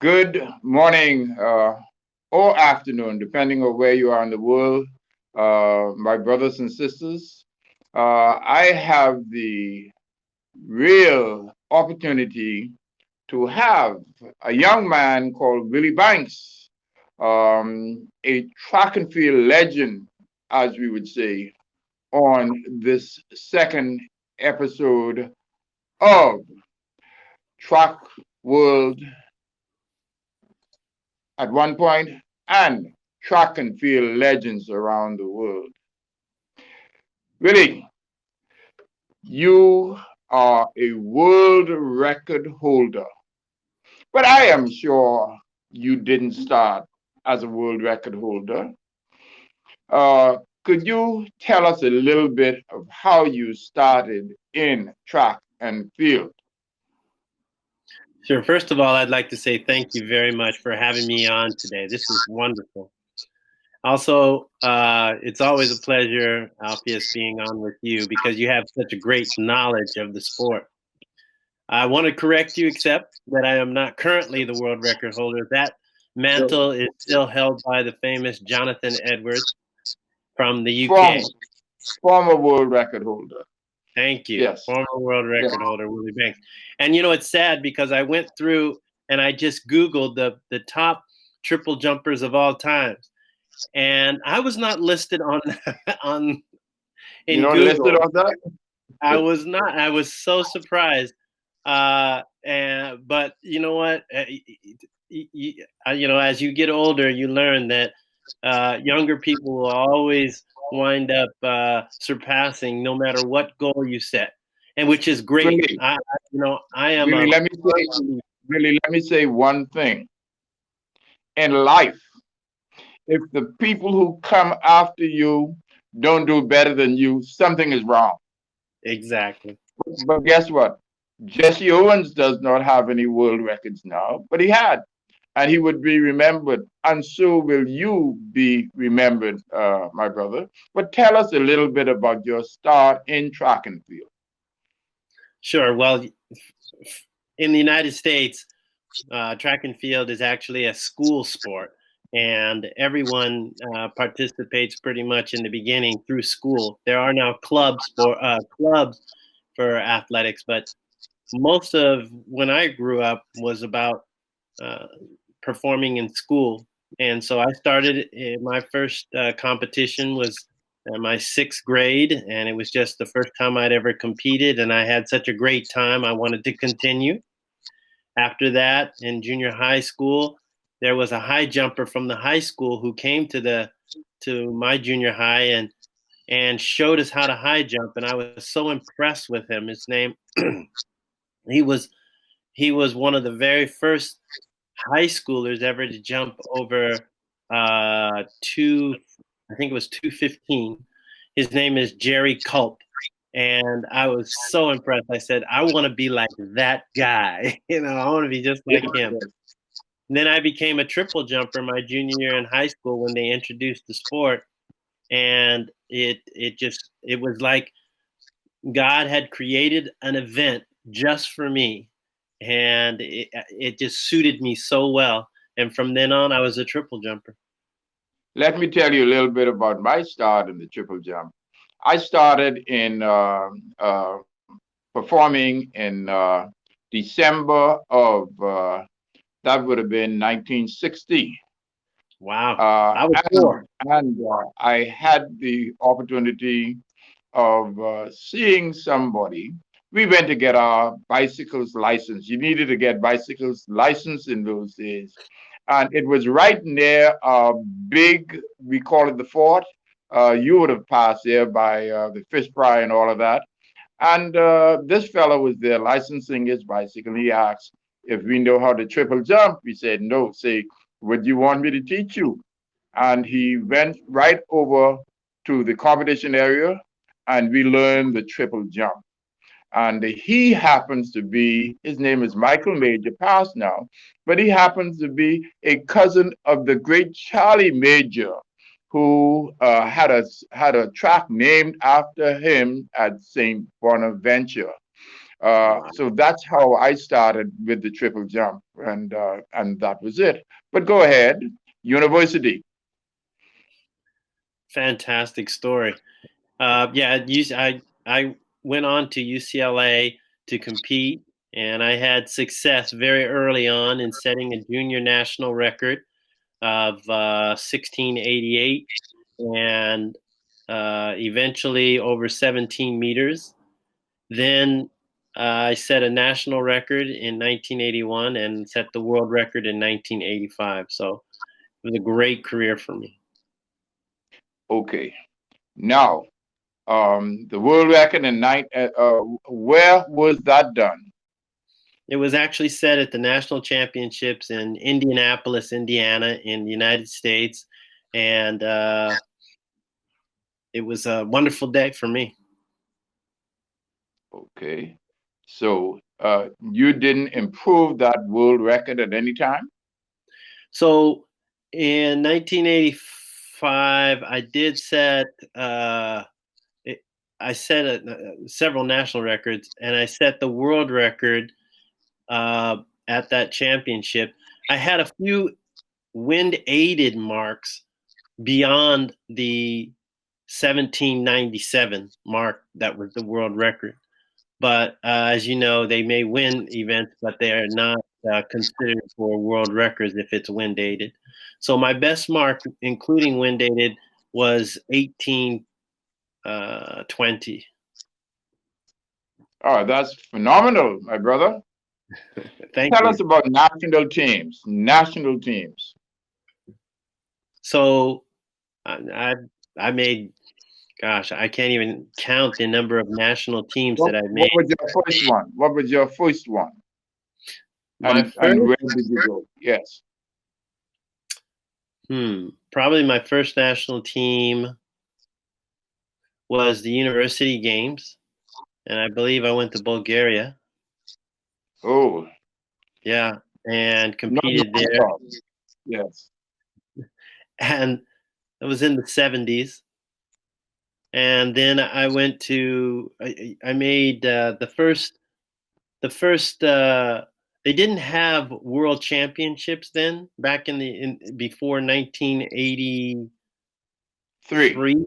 Good morning or afternoon, depending on where you are in the world, my brothers and sisters. I have the real opportunity to have a young man called Willie Banks, a track and field legend, as we would say, on this second episode of Track World at one point and track and field legends around the world. Really, you are a world record holder, but I am sure you didn't start as a world record holder. Could you tell us a little bit of how you started in track and field? Sure. First of all, I'd like to say thank you very much for having me on today. This is wonderful. Also, it's always a pleasure, Alpheus, being on with you because you have such a great knowledge of the sport. I want to correct you, except that I am not currently the world record holder. That mantle is still held by the famous Jonathan Edwards from the UK. Former world record holder. Thank you. Yes. Former world record holder, Willie Banks. And it's sad because I went through and I just Googled the top triple jumpers of all times. And I was not listed on in Google. Listed on that? I was not. I was so surprised. But you know what? As you get older, you learn that younger people will always wind up surpassing no matter what goal you set, and which is great. Really, I am. Really, let me say one thing. In life, if the people who come after you don't do better than you, something is wrong. Exactly. But guess what? Jesse Owens does not have any world records now, but he had, and he would be remembered, and so will you be remembered, my brother. But tell us a little bit about your start in track and field. Sure. Well, in the United States, track and field is actually a school sport, and everyone participates pretty much in the beginning through school. There are now clubs for athletics, but most of when I grew up was about performing in school. And so I started, my first competition was my 6th grade, and it was just the first time I'd ever competed, and I had such a great time. I wanted to continue. After that, in junior high school, there was a high jumper from the high school who came to my junior high and showed us how to high jump, and I was so impressed with him. His name, he was one of the very first high schoolers ever to jump over I think it was 215. His name is Jerry Culp. And I was so impressed. I said, I want to be like that guy. I want to be just like him. And then I became a triple jumper my junior year in high school when they introduced the sport. And it was like God had created an event just for me. And it just suited me so well. And from then on, I was a triple jumper. Let me tell you a little bit about my start in the triple jump. I started in performing in December of that would have been 1960. Wow! I was 4. And I had the opportunity of seeing somebody. We went to get our bicycles licensed. You needed to get bicycles licensed in those days. And it was right near a big, we call it the fort. You would have passed there by the fish fry and all of that. And this fellow was there licensing his bicycle. He asked if we know how to triple jump. We said, no. Say, would you want me to teach you? And he went right over to the competition area and we learned the triple jump. And he happens to be, his name is Michael Major, passed now, but he happens to be a cousin of the great Charlie Major, who had a track named after him at St. Bonaventure. So that's how I started with the triple jump, and that was it. But go ahead, university. Fantastic story. I went on to UCLA to compete, and I had success very early on in setting a junior national record of 1688, and eventually over 17 meters. Then I set a national record in 1981 and set the world record in 1985. So it was a great career for me. Okay. Now, the world record in where was that done? It was actually set at the national championships in Indianapolis, Indiana, in the United States, and it was a wonderful day for me. Okay. So you didn't improve that world record at any time? So in 1985, I did set. I set several national records, and I set the world record at that championship. I had a few wind-aided marks beyond the 1797 mark that was the world record. But as you know, they may win events, but they are not considered for world records if it's wind aided. So my best mark, including wind aided, was 1820. Oh, that's phenomenal, my brother. Thank Tell you. us about national teams. National teams. So I made, gosh, I can't even count the number of national teams that I made. What was your first one? What was your first one? My And where first, did you go? Yes. probably my first national team was the university games, and I believe I went to Bulgaria. Oh, Yeah, and not competed there, Moscow. Yes. and it was in the 70s. And then I went to I made the first they didn't have world championships then back before 1983 Three. Helsinki.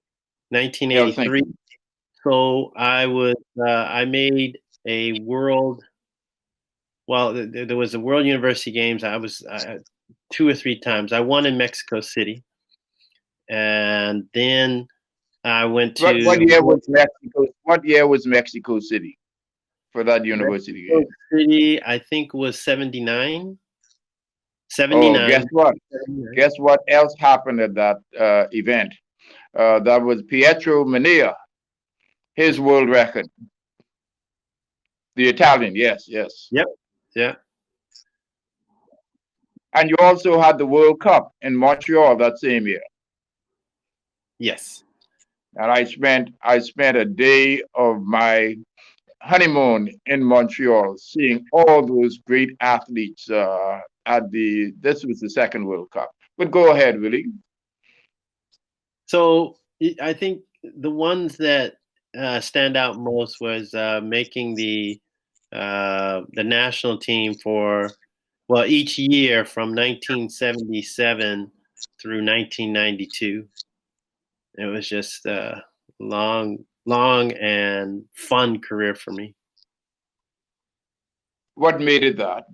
1983. So I made a world. Well, there was the World University Games. I was 2 or 3 times. I won in Mexico City, and then I went What to year was Mexico? What year was Mexico City for that university Mexico game? City. I think was 79. Oh, 79. guess what? Guess what else happened at that event? That was Pietro Mania, his world record. The Italian, yes, yes. Yep. Yeah. And you also had the World Cup in Montreal that same year. Yes. And I spent a day of my honeymoon in Montreal, seeing all those great athletes this was the second World Cup. But go ahead, Willie. So I think the ones that stand out most was making the national team for each year from 1977 through 1992. It was just a long and fun career for me. What made it that?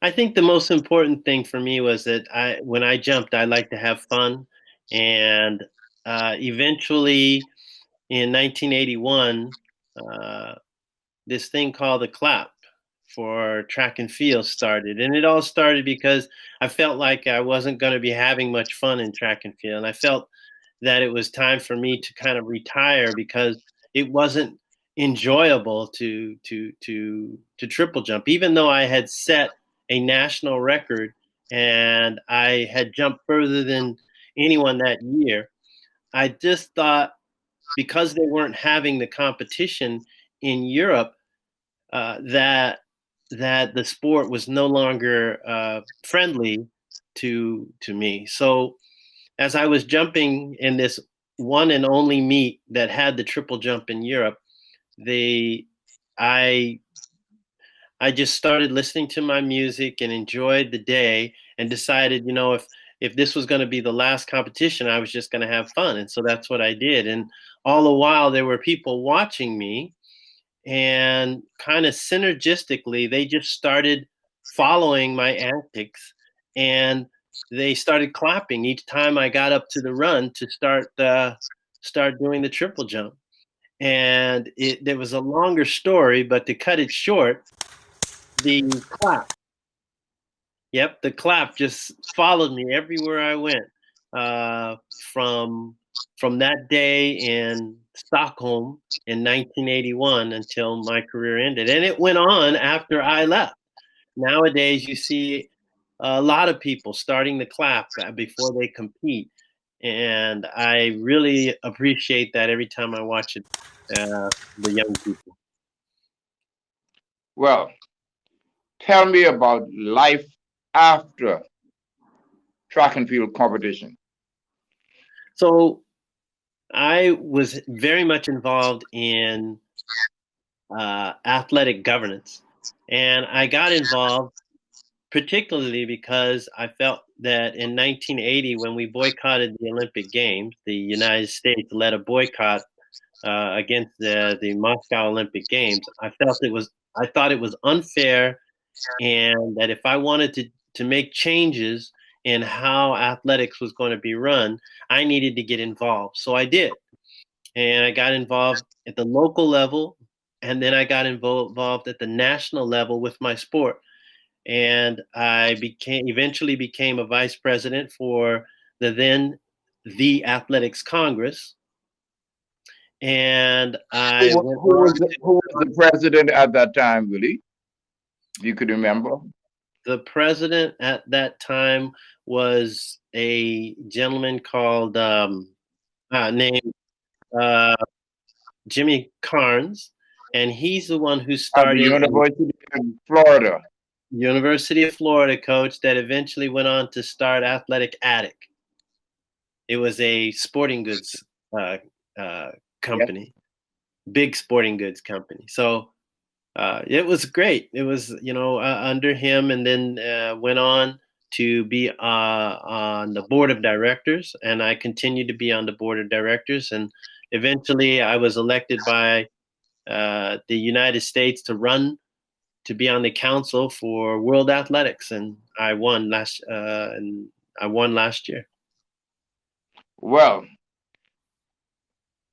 I think the most important thing for me was that when I jumped, I like to have fun, and eventually in 1981, this thing called the clap for track and field started, and it all started because I felt like I wasn't going to be having much fun in track and field, and I felt that it was time for me to kind of retire because it wasn't enjoyable to triple jump, even though I had set a national record and I had jumped further than anyone that year. I just thought because they weren't having the competition in Europe, that the sport was no longer friendly to me. So as I was jumping in this one and only meet that had the triple jump in Europe, they I just started listening to my music and enjoyed the day, and decided, if this was going to be the last competition, I was just going to have fun. And so that's what I did. And all the while there were people watching me, and kind of synergistically, they just started following my antics, and they started clapping each time I got up to the run to start doing the triple jump. And there was a longer story, but to cut it short, the clap. Yep, the clap just followed me everywhere I went, uh, from from that day in Stockholm in 1981 until my career ended, and it went on after I left. Nowadays, you see a lot of people starting the clap before they compete, and I really appreciate that every time I watch it, the young people. Well, tell me about life after track and field competition. So I was very much involved in athletic governance, and I got involved particularly because I felt that in 1980, when we boycotted the Olympic Games, the United States led a boycott against the Moscow Olympic Games. I thought it was unfair, and that if I wanted to make changes in how athletics was going to be run, I needed to get involved. So I did, and I got involved at the local level, and then I got involved at the national level with my sport. And I eventually became a vice president for the Athletics Congress, and I went on. Who was the president at that time, Willie? You could remember. The president at that time was a gentleman called named uh, Jimmy Carnes, and he's the one who At the started a University of Florida. University of Florida coach that eventually went on to start Athletic Attic. It was a sporting goods uh, Yes. company, big sporting goods company. So it was great. It was, under him, and then went on to be on the board of directors, and I continued to be on the board of directors, and eventually I was elected by the United States to be on the council for World Athletics, and I won last year. Well,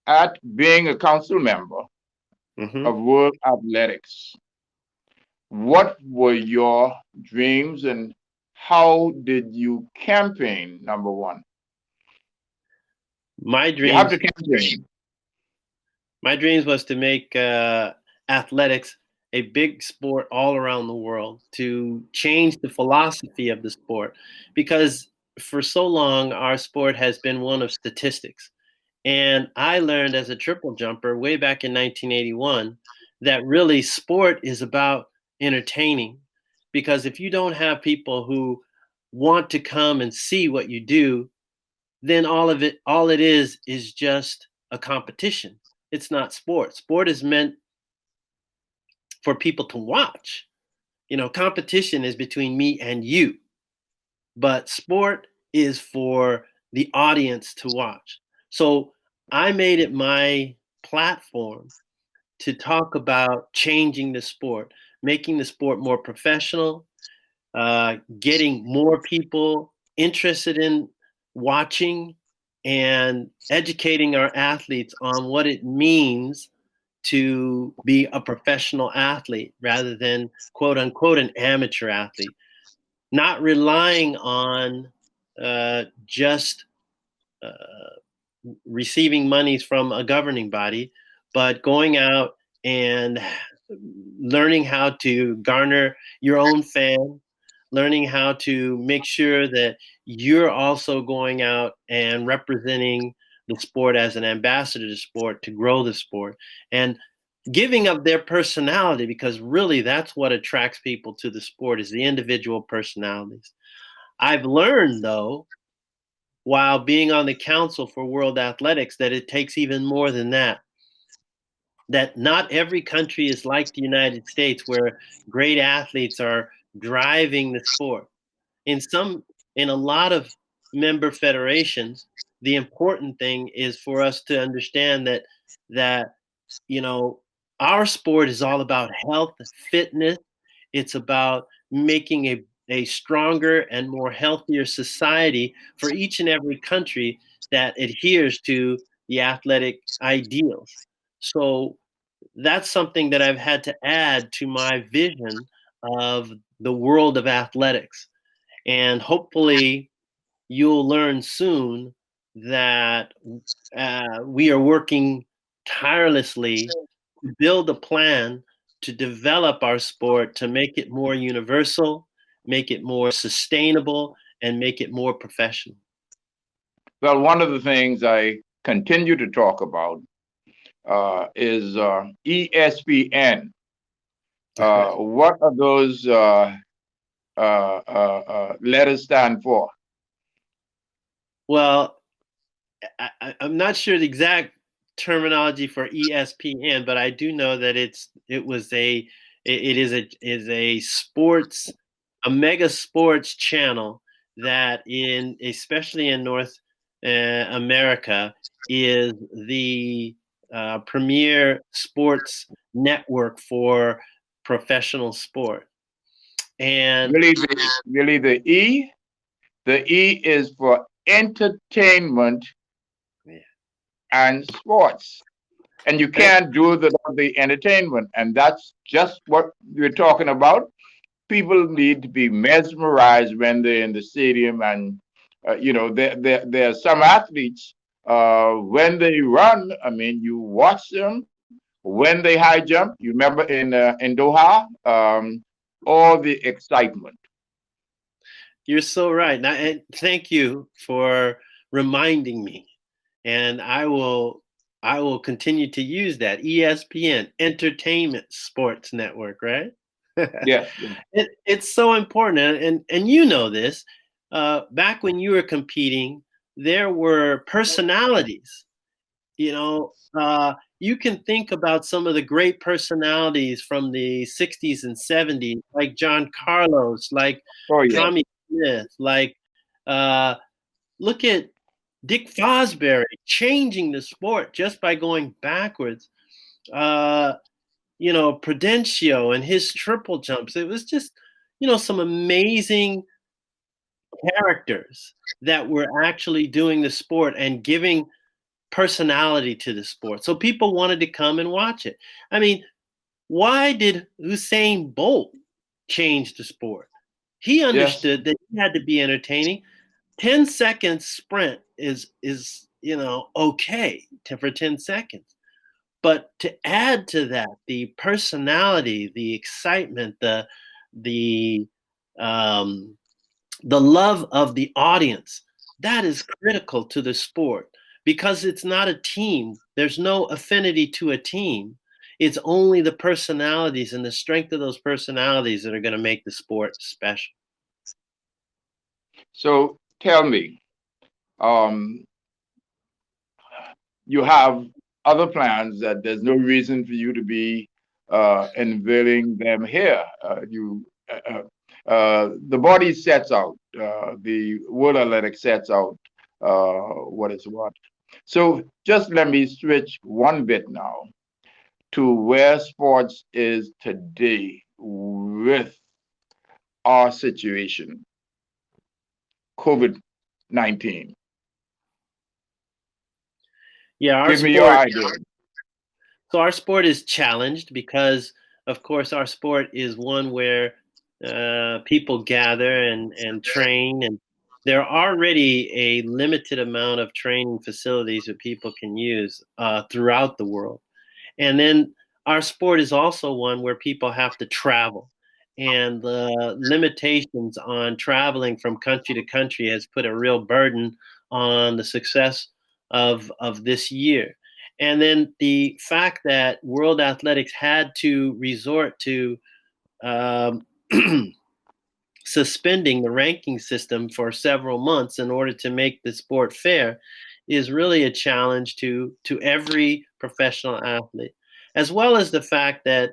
at being a council member Hmm. of World Athletics, what were your dreams and how did you campaign? Number one, My you have dreams to campaign. My dreams was to make athletics a big sport all around the world, to change the philosophy of the sport, because for so long our sport has been one of statistics. And I learned as a triple jumper way back in 1981 that really sport is about entertaining. Because if you don't have people who want to come and see what you do, then all it is just a competition. It's not sport. Sport is meant for people to watch. Competition is between me and you, but sport is for the audience to watch. So I made it my platform to talk about changing the sport, making the sport more professional, getting more people interested in watching, and educating our athletes on what it means to be a professional athlete rather than quote unquote an amateur athlete, not relying on just receiving monies from a governing body, but going out and learning how to garner your own fan, learning how to make sure that you're also going out and representing the sport as an ambassador to sport to grow the sport, and giving up their personality, because really that's what attracts people to the sport is the individual personalities. I've learned, though, while being on the council for World Athletics, that it takes even more than that. that not every country is like the United States, where great athletes are driving the sport. In some, in a lot of member federations, the important thing is for us to understand that you know our sport is all about health, fitness. It's about making a stronger and more healthier society for each and every country that adheres to the athletic ideals. So that's something that I've had to add to my vision of the world of athletics. And hopefully, you'll learn soon that we are working tirelessly to build a plan to develop our sport to make it more universal, make it more sustainable, and make it more professional. Well, one of the things I continue to talk about is ESPN. What are those letters stand for? Well, I'm not sure the exact terminology for ESPN, but I do know that it is a sports, a mega sports channel that in especially in North America is the premier sports network for professional sport. And Really, the E is for entertainment and sports. And you can't do the entertainment. And that's just what we're talking about. People need to be mesmerized when they're in the stadium. And, there are some athletes, when they run, I mean, you watch them. When they high jump, you remember in Doha, all the excitement. you're so right. And thank you for reminding me. And I will continue to use that. ESPN, Entertainment Sports Network, right? Yes. It's so important, and you know this. Back when you were competing, there were personalities. You can think about some of the great personalities from the '60s and '70s, like John Carlos, like Oh, yeah. Tommy Smith, like uh, look at Dick Fosbury changing the sport just by going backwards. Uh, Prudencio and his triple jumps. It was just, some amazing characters that were actually doing the sport and giving personality to the sport. So people wanted to come and watch it. I mean, why did Usain Bolt change the sport? He Yes. understood that he had to be entertaining. 10 seconds sprint is okay for 10 seconds. But to add to that, the personality, the excitement, the um, the love of the audience, that is critical to the sport because it's not a team. There's no affinity to a team. It's only the personalities and the strength of those personalities that are going to make the sport special. So tell me, um, you have other plans that there's no reason for you to be unveiling them here. The body sets out, the World Athletics sets out what is what. So just let me switch one bit now to where sports is today with our situation, COVID-19. Yeah, our Give me your sport. idea. So our sport is challenged because, of course, our sport is one where people gather and train, and there are already a limited amount of training facilities that people can use throughout the world. And then our sport is also one where people have to travel. And the limitations on traveling from country to country has put a real burden on the success of this year. And then the fact that World Athletics had to resort to um, suspending the ranking system for several months in order to make the sport fair is really a challenge to every professional athlete. as well as the fact that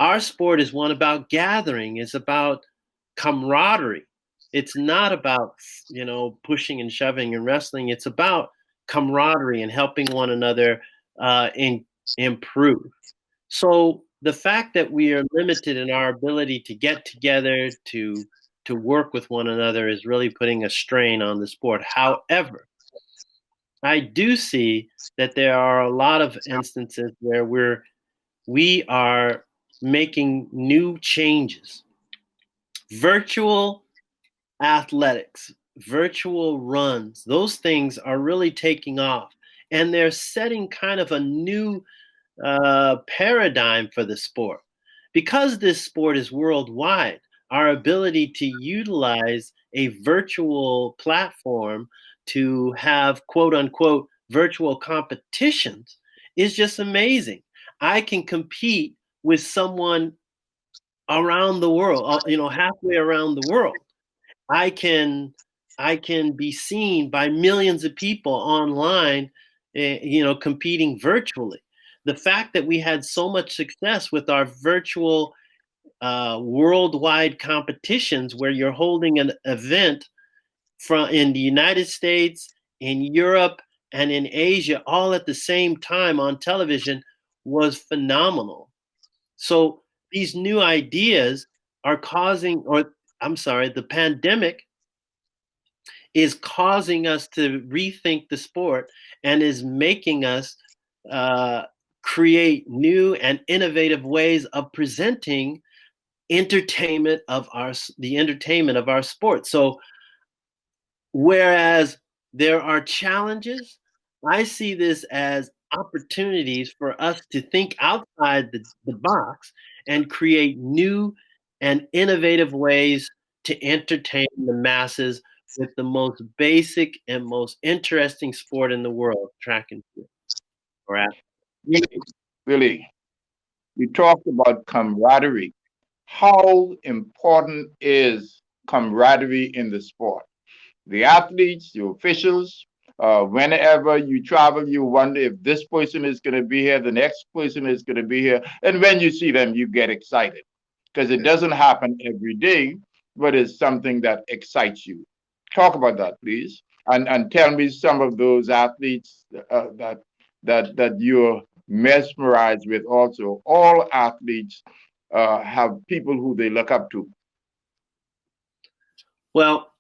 our sport is one about gathering. It's about camaraderie. It's not about, pushing and shoving and wrestling. It's about camaraderie and helping one another improve. So the fact that we are limited in our ability to get together to work with one another is really putting a strain on the sport. However, I do see that there are a lot of instances where we are making new changes. Virtual athletics, virtual runs, those things are really taking off. And they're setting kind of a new paradigm for the sport. Because this sport is worldwide, our ability to utilize a virtual platform to have quote unquote virtual competitions is just amazing. I can compete with someone around the world, halfway around the world. I can be seen by millions of people online, competing virtually. The fact that we had so much success with our virtual worldwide competitions, where you're holding an event in the United States, in Europe, and in Asia, all at the same time on television, was phenomenal. So these new ideas are the pandemic is causing us to rethink the sport and is making us create new and innovative ways of presenting the entertainment of our sport. So whereas there are challenges, I see this as opportunities for us to think outside the box and create new and innovative ways to entertain the masses with the most basic and most interesting sport in the world, track and field. Really, really, you talked about camaraderie. How important is camaraderie in the sport? The athletes, the officials, whenever you travel, you wonder if this person is going to be here, the next person is going to be here. And when you see them, you get excited because it doesn't happen every day, but it's something that excites you. Talk about that, please. And tell me some of those athletes that you're mesmerized with also. All athletes have people who they look up to. Well,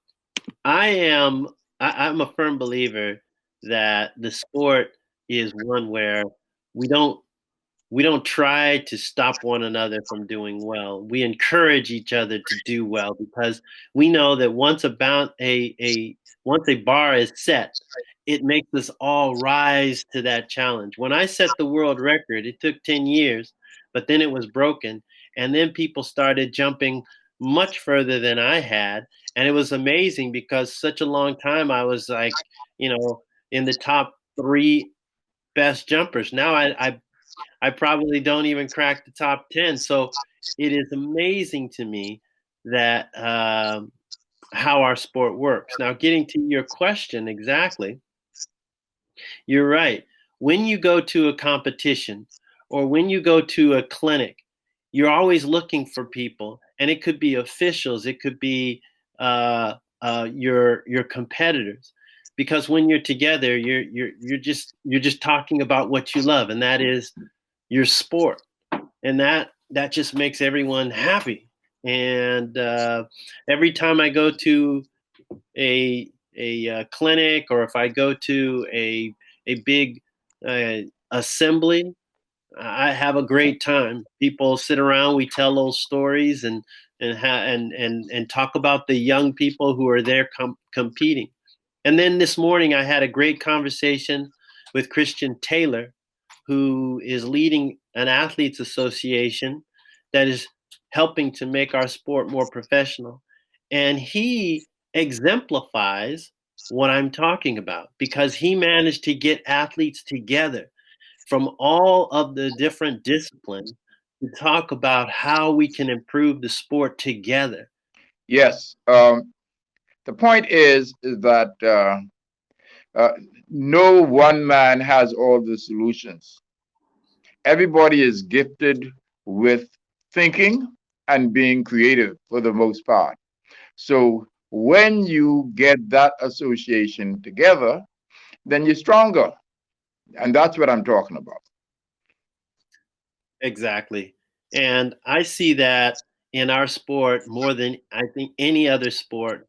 I'm a firm believer that the sport is one where we don't try to stop one another from doing well. We encourage each other to do well because we know that once a bar is set, it makes us all rise to that challenge. When I set the world record, it took 10 years, but then it was broken. And then people started jumping much further than I had. And it was amazing because such a long time I was like, in the top 3 best jumpers. Now I probably don't even crack the top 10. So it is amazing to me that how our sport works. Now, getting to your question exactly, you're right. When you go to a competition or when you go to a clinic, you're always looking for people, and it could be officials, it could be your competitors, because when you're together, you're just talking about what you love, and that is your sport, and that just makes everyone happy. And every time I go to a clinic, or if I go to a big assembly, I have a great time. People sit around, we tell those stories, and talk about the young people who are there competing. And then this morning, I had a great conversation with Christian Taylor, who is leading an athletes association that is helping to make our sport more professional. And he exemplifies what I'm talking about because he managed to get athletes together from all of the different disciplines to talk about how we can improve the sport together. Yes. The point is that no one man has all the solutions. everybody is gifted with thinking and being creative for the most part. So when you get that association together, then you're stronger. And that's what I'm talking about. Exactly. And I see that in our sport more than I think any other sport.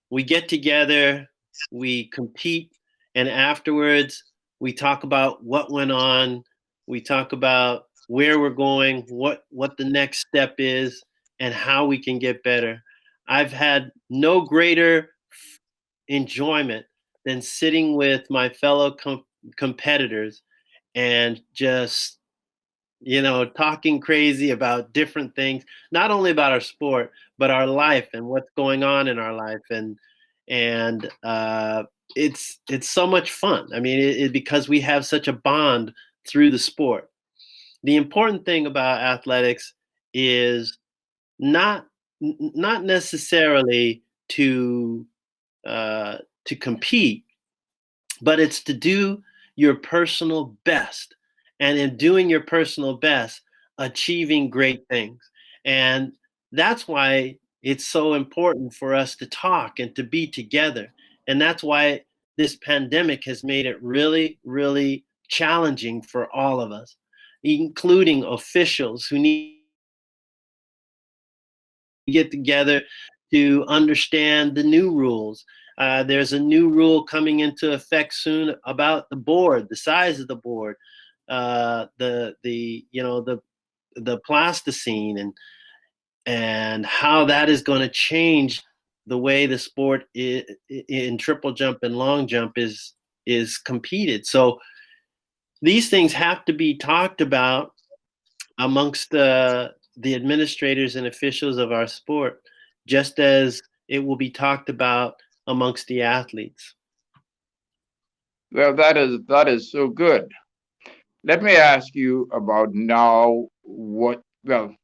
We get together, we compete, and afterwards we talk about what went on, we talk about where we're going, what the next step is, and how we can get better. I've had no greater enjoyment than sitting with my fellow competitors and just talking crazy about different things, not only about our sport, but our life and what's going on in our life. And it's so much fun. I mean, because we have such a bond through the sport. The important thing about athletics is not not necessarily to compete, but it's to do your personal best. And in doing your personal best, achieving great things. And that's why it's so important for us to talk and to be together. And that's why this pandemic has made it really, really challenging for all of us, including officials who need to get together to understand the new rules. There's a new rule coming into effect soon about the board, the size of the board, the plasticine, and how that is going to change the way the sport in triple jump and long jump is competed. So these things have to be talked about amongst the administrators and officials of our sport, just as it will be talked about amongst the athletes. Well, that is so good. Let me ask you about now what well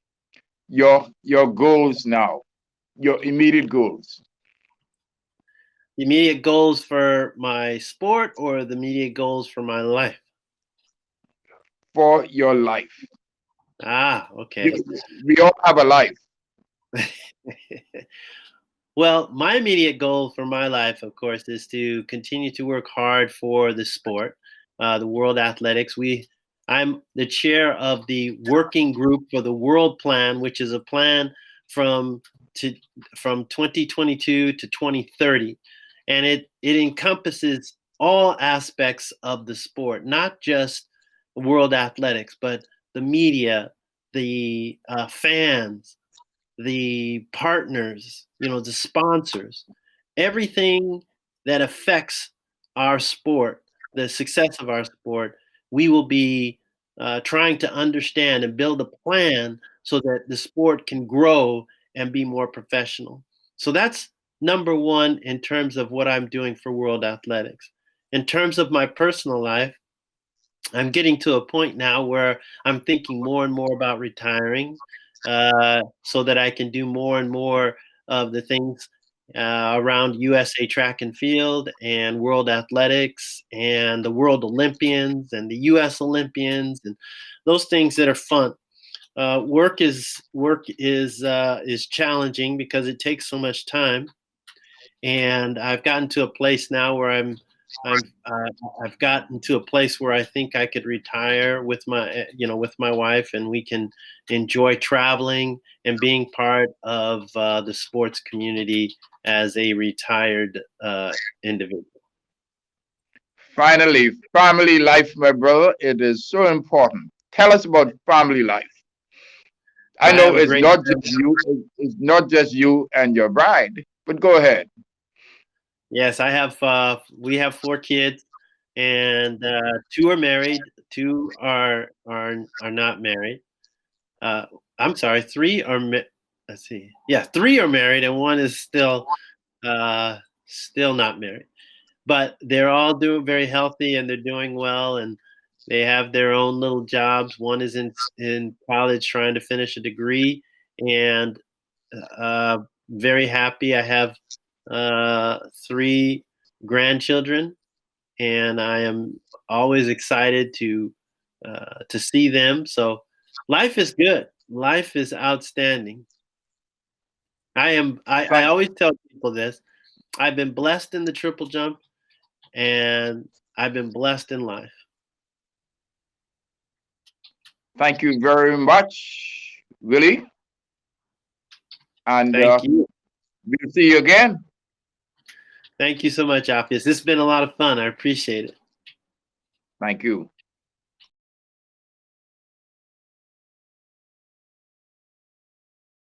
your goals now, your immediate goals The immediate goals for my sport or the immediate goals for my life? for your life. Okay. We all have a life. Well, my immediate goal for my life, of course, is to continue to work hard for the sport, the World Athletics. I'm the chair of the working group for the World Plan, which is a plan from to from 2022 to 2030, and it encompasses all aspects of the sport, not just World Athletics, but the media, the fans, the partners, the sponsors, everything that affects our sport, the success of our sport, we will be trying to understand and build a plan so that the sport can grow and be more professional. So that's number one in terms of what I'm doing for World Athletics. In terms of my personal life, I'm getting to a point now where I'm thinking more and more about retiring, so that I can do more and more of the things around USA Track and Field and World Athletics and the World Olympians and the US Olympians and those things that are fun. Work is challenging because it takes so much time, and I've gotten to a place now where I'm I've gotten to a place where I think I could retire with my wife, and we can enjoy traveling and being part of the sports community as a retired individual. Finally, family life, my brother, it is so important. Tell us about family life. I I have know a great it's not just you and your bride, but go ahead. Yes, I have. We have 4 kids, and two are married. Two are not married. Uh, I'm sorry, three are. Let's see. Yeah, three are married, and one is still not married. But they're all doing very healthy, and they're doing well, and they have their own little jobs. One is in college trying to finish a degree, and uh, very happy. I have 3 grandchildren, and I am always excited to to see them. So life is good. Life is outstanding. I always tell people this. I've been blessed in the triple jump, and I've been blessed in life. Thank you very much, Willie. And Thank you. we'll see you again. Thank you so much, Alpheus. This has been a lot of fun. I appreciate it. Thank you.